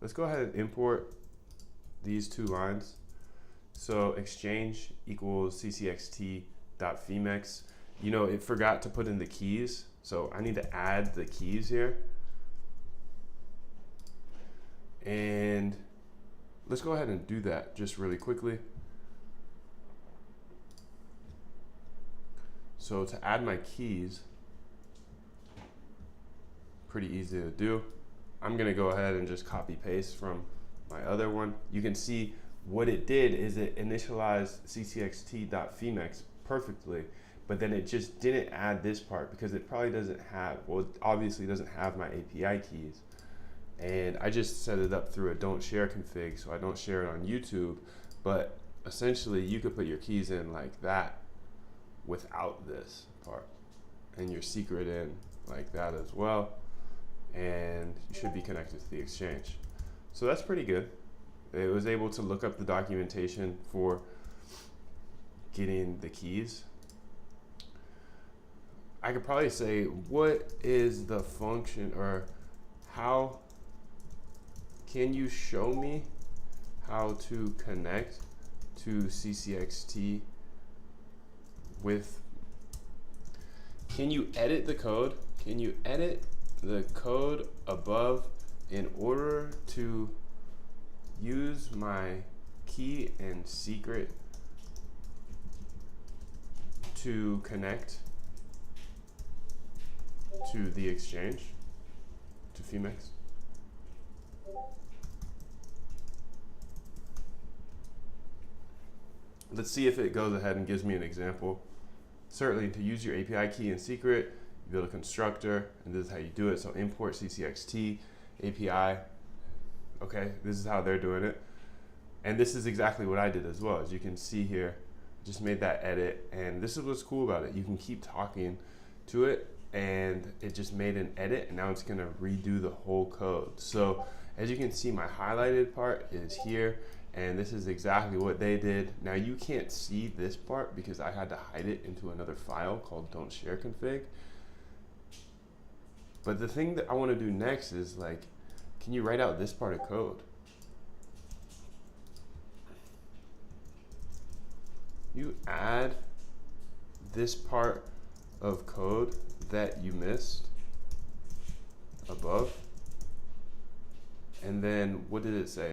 let's go ahead and import these two lines. So exchange equals CCXT.Femix. You know, it forgot to put in the keys, so I need to add the keys here. And let's go ahead and do that just really quickly. So to add my keys, pretty easy to do. I'm gonna go ahead and just copy paste from my other one. You can see what it did is it initialized CCXT.Femix perfectly, but then it just didn't add this part because it probably doesn't have, well, it obviously doesn't have my API keys. And I just set it up through a don't share config, so I don't share it on YouTube, but essentially you could put your keys in like that without this part, and your secret in like that as well, and you should be connected to the exchange. So that's pretty good. It was able to look up the documentation for getting the keys. I could probably say, what is the function, or how can you show me how to connect to CCXT with, can you edit the code? Can you edit the code above in order to use my key and secret to connect to the exchange, to Femix? Let's see if it goes ahead and gives me an example. Certainly, to use your API key and secret, you build a constructor, and this is how you do it. So import CCXT API. Okay, this is how they're doing it. And this is exactly what I did as well. As you can see here, just made that edit. And this is what's cool about it. You can keep talking to it, and it just made an edit, and now it's gonna redo the whole code. So as you can see, my highlighted part is here, and this is exactly what they did. Now you can't see this part because I had to hide it into another file called don't share config. But the thing that I want to do next is, like, can you write out this part of code? You add this part of code that you missed above, and then what did it say?